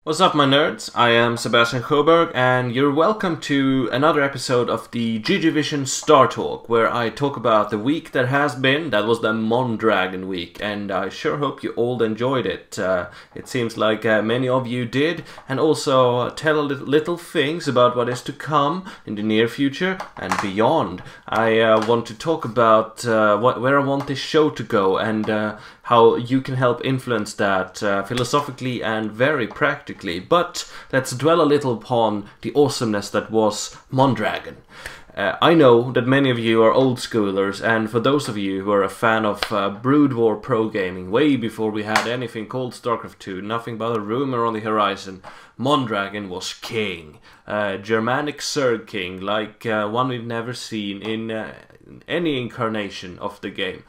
What's up, my nerds? I am Sebastian Sjöberg, and you're welcome to another episode of the GGvision StarTalk, where I talk about the week that has been. That was the Mondragon week, and I sure hope you all enjoyed it. It seems like many of you did, and also tell little things about what is to come in the near future and beyond. I want to talk about where I want this show to go, and how you can help influence that philosophically and very practically. But let's dwell a little upon the awesomeness that was Mondragon. I know that many of you are old schoolers, and for those of you who are a fan of Brood War pro gaming, way before we had anything called StarCraft 2, nothing but a rumor on the horizon, Mondragon was king. Germanic Zerg king, like one we've never seen in any incarnation of the game.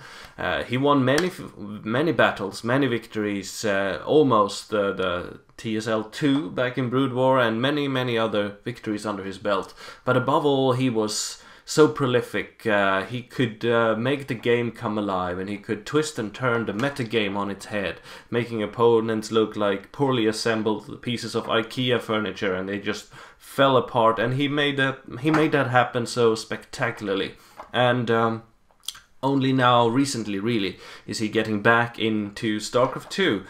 He won many battles, many victories, almost the TSL2 back in Brood War, and many other victories under his belt. But above all, he was so prolific. He could make the game come alive, and he could twist and turn the metagame on its head, making opponents look like poorly assembled pieces of IKEA furniture, and they just fell apart. And he made that happen so spectacularly. And only now, recently, really, is he getting back into StarCraft 2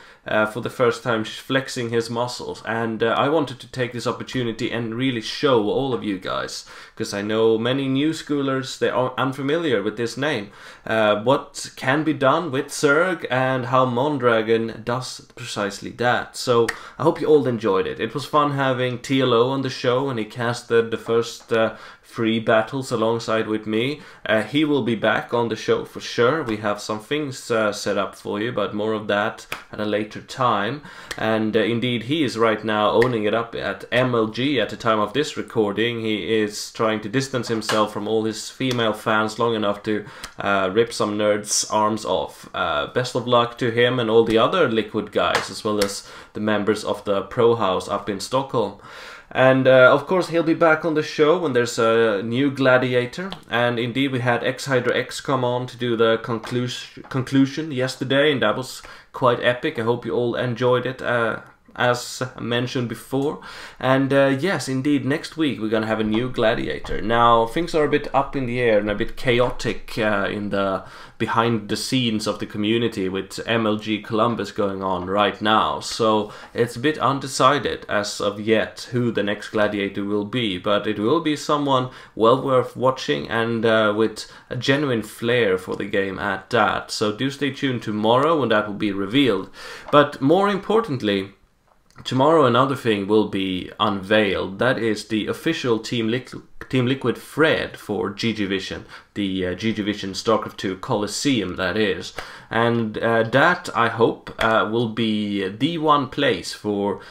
for the first time, flexing his muscles. And I wanted to take this opportunity and really show all of you guys, because I know many new schoolers, they are unfamiliar with this name, what can be done with Zerg and how Mondragon does precisely that. So I hope you all enjoyed it. It was fun having TLO on the show, and he casted the first 3 battles alongside with me. He will be back on the show for sure. We have some things set up for you, but more of that at a later time. And indeed, he is right now owning it up at MLG at the time of this recording. He is trying to distance himself from all his female fans long enough to rip some nerds' arms off. Best of luck to him and all the other Liquid guys, as well as the members of the Pro House up in Stockholm. And of course, he'll be back on the show when there's a new gladiator. And indeed, we had X-Hydra X come on to do the conclusion yesterday, and that was quite epic. I hope you all enjoyed it, as mentioned before. And yes, indeed, next week we're gonna have a new gladiator. Now, things are a bit up in the air and a bit chaotic in the behind the scenes of the community with MLG Columbus going on right now, so it's a bit undecided as of yet who the next gladiator will be, but it will be someone well worth watching, and with a genuine flair for the game at that. So do stay tuned tomorrow when that will be revealed. But more importantly, tomorrow another thing will be unveiled. That is the official Team Liquid Fred for GGvision, the GGvision StarCraft II Colosseum, that is. And that, I hope, will be the one place for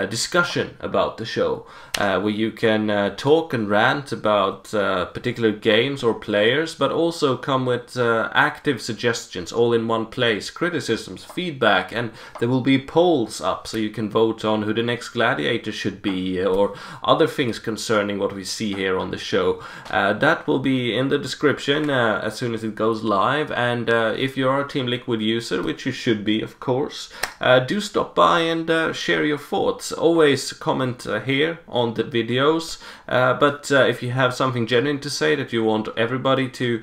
discussion about the show, where you can talk and rant about particular games or players, but also come with active suggestions all in one place, criticisms, feedback, and there will be polls up so you can vote on who the next gladiator should be, or other things concerning what we see here on the show. That will be in the description as soon as it goes live. And if you are a Team Liquid user, which you should be, of course, do stop by and share your thoughts. Always comment here on the videos, but if you have something genuine to say that you want everybody to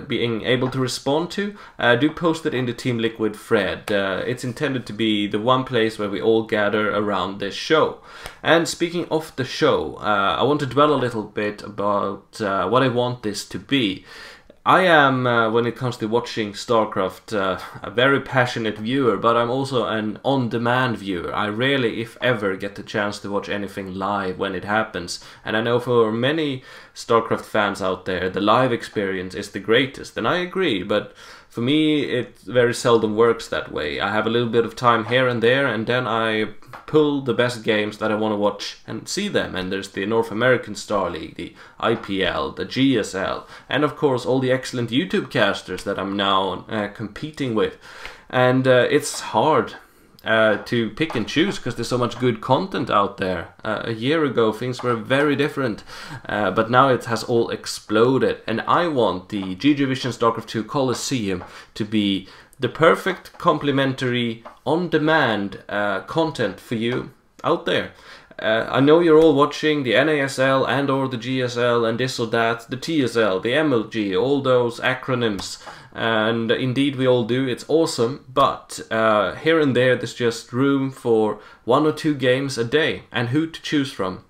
being able to respond to, do post it in the Team Liquid thread. It's intended to be the one place where we all gather around this show. And speaking of the show, I want to dwell a little bit about what I want this to be. I am, when it comes to watching StarCraft, a very passionate viewer, but I'm also an on-demand viewer. I rarely, if ever, get the chance to watch anything live when it happens. And I know for many StarCraft fans out there, the live experience is the greatest, and I agree, but for me, it very seldom works that way. I have a little bit of time here and there, and then I pull the best games that I want to watch and see them. And there's the North American Star League, the IPL, the GSL, and of course all the excellent YouTube casters that I'm now competing with. And it's hard to pick and choose because there's so much good content out there. A year ago things were very different, but now it has all exploded, and I want the GGvision StarCraft II Colosseum to be the perfect complementary on-demand content for you out there. I know you're all watching the NASL and or the GSL and this or that, the TSL, the MLG, all those acronyms, and indeed we all do, it's awesome, but here and there's just room for 1 or 2 games a day, and who to choose from.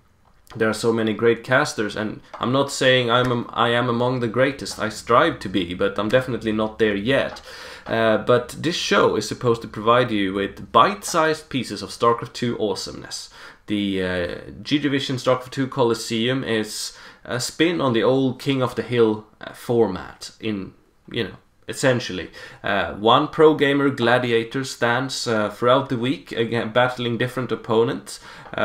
There are so many great casters, and I'm not saying I am among the greatest, I strive to be, but I'm definitely not there yet. But this show is supposed to provide you with bite-sized pieces of StarCraft 2 awesomeness. The GGvision Starcraft II Colosseum is a spin on the old King of the Hill format in, essentially. One pro gamer gladiator stands throughout the week, again, battling different opponents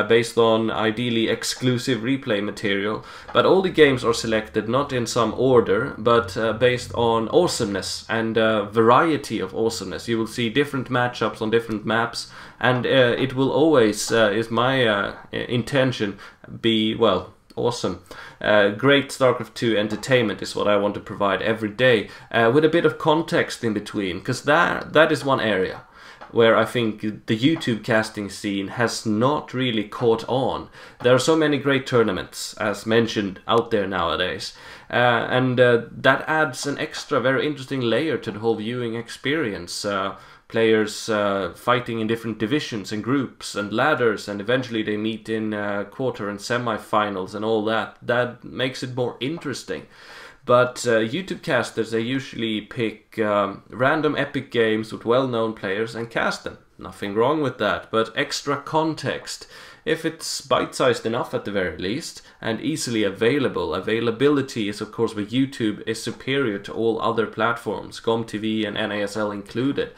based on ideally exclusive replay material. But all the games are selected not in some order, but based on awesomeness and variety of awesomeness. You will see different matchups on different maps, and it will always, is my intention, be, well, awesome. Great StarCraft 2 entertainment is what I want to provide every day, with a bit of context in between, because that is one area where I think the YouTube casting scene has not really caught on. There are so many great tournaments, as mentioned, out there nowadays, and that adds an extra very interesting layer to the whole viewing experience. Players fighting in different divisions and groups and ladders, and eventually they meet in quarter and semi-finals and all that. That makes it more interesting. But YouTube casters, they usually pick random epic games with well-known players and cast them. Nothing wrong with that, but extra context. If it's bite-sized enough at the very least, and easily available. Availability is of course where YouTube is superior to all other platforms, ComTV and NASL included.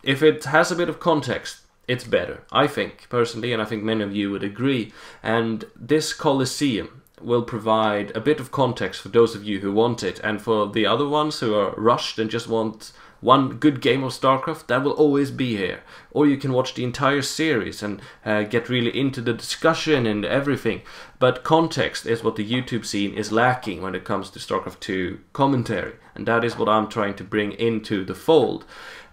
If it has a bit of context, it's better, I think, personally, and I think many of you would agree. And this Colosseum will provide a bit of context for those of you who want it, and for the other ones who are rushed and just want one good game of StarCraft, that will always be here. Or you can watch the entire series and get really into the discussion and everything. But context is what the YouTube scene is lacking when it comes to StarCraft 2 commentary, and that is what I'm trying to bring into the fold.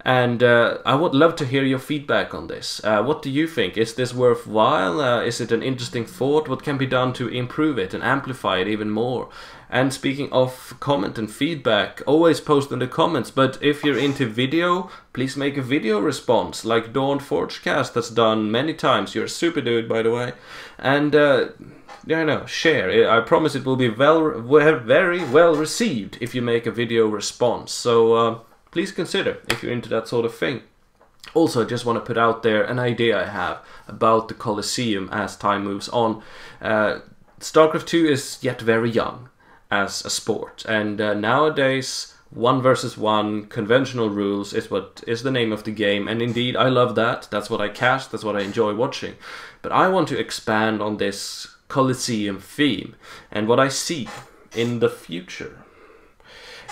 And I would love to hear your feedback on this. What do you think? Is this worthwhile? Is it an interesting thought? What can be done to improve it and amplify it even more? And speaking of comment and feedback, always post in the comments. But if you're into video, please make a video response, like Dawn Forgecast has done many times. You're a super dude, by the way. And share. I promise it will be very well received if you make a video response. So please consider if you're into that sort of thing. Also, I just want to put out there an idea I have about the Colosseum as time moves on. StarCraft 2 is yet very young as a sport, and nowadays 1 versus 1 conventional rules is what is the name of the game, and indeed I love that. That's what I cast, that's what I enjoy watching. But I want to expand on this Colosseum theme, and what I see in the future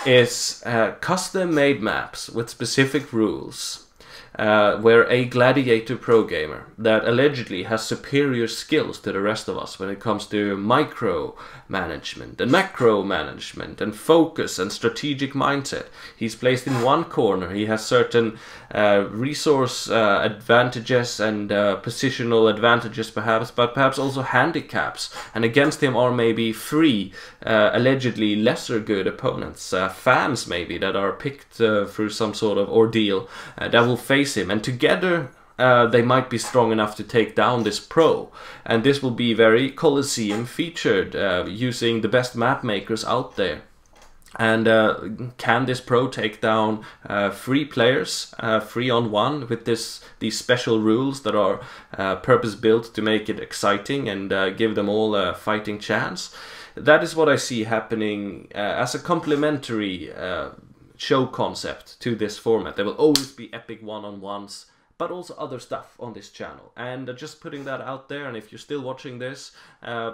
is custom-made maps with specific rules, where a gladiator pro gamer that allegedly has superior skills to the rest of us when it comes to micro management and macro management and focus and strategic mindset. He's placed in one corner. He has certain resource advantages and positional advantages perhaps, but perhaps also handicaps. And against him are maybe 3 allegedly lesser good opponents, fans maybe, that are picked through some sort of ordeal that will face him, and together they might be strong enough to take down this pro. And this will be very Colosseum featured, using the best map makers out there. And can this pro take down 3 players 3-on-1 with these special rules that are purpose built to make it exciting and give them all a fighting chance? That is what I see happening as a complementary show concept to this format. There will always be epic one-on-ones, but also other stuff on this channel. And just putting that out there, and if you're still watching this,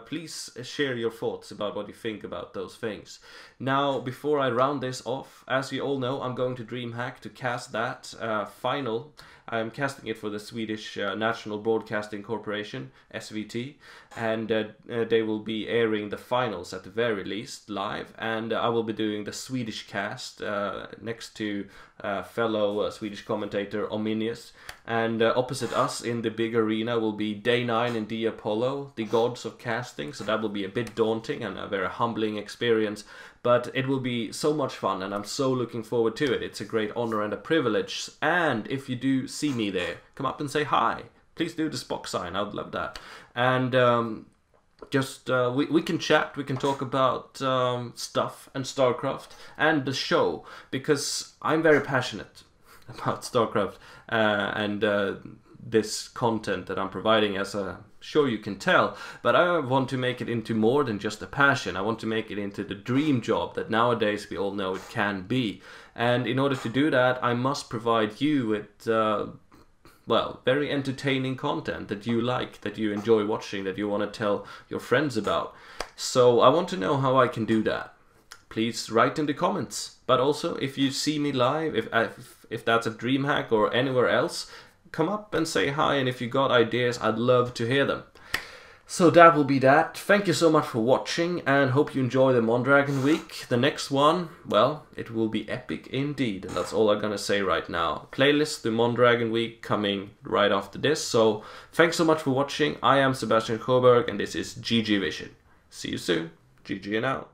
please share your thoughts about what you think about those things. Now, before I round this off, as you all know, I'm going to Dreamhack to cast that final. I'm casting it for the Swedish National Broadcasting Corporation, SVT, and they will be airing the finals at the very least live, and I will be doing the Swedish cast next to fellow Swedish commentator Ominius. And opposite us in the big arena will be Day 9 and D Apollo, the gods of casting, so that will be a bit daunting and a very humbling experience, but it will be so much fun and I'm so looking forward to it. It's a great honor and a privilege, and if you do see me there, come up and say hi. Please do the Spock sign, I would love that. And we can chat, we can talk about stuff and StarCraft and the show, because I'm very passionate about StarCraft and this content that I'm providing, as I'm sure you can tell, but I want to make it into more than just a passion. I want to make it into the dream job that nowadays we all know it can be, and in order to do that I must provide you with well, very entertaining content that you like, that you enjoy watching, that you want to tell your friends about. So I want to know how I can do that. Please write in the comments. But also, if you see me live, if that's at Dreamhack or anywhere else, come up and say hi, and if you got ideas, I'd love to hear them. So that will be that. Thank you so much for watching, and hope you enjoy the Mondragon week. The next one, well, it will be epic indeed, and that's all I'm gonna say right now. Playlist, the Mondragon week, coming right after this. So thanks so much for watching. I am Sebastian Sjöberg, and this is GGvision. See you soon. GG and out.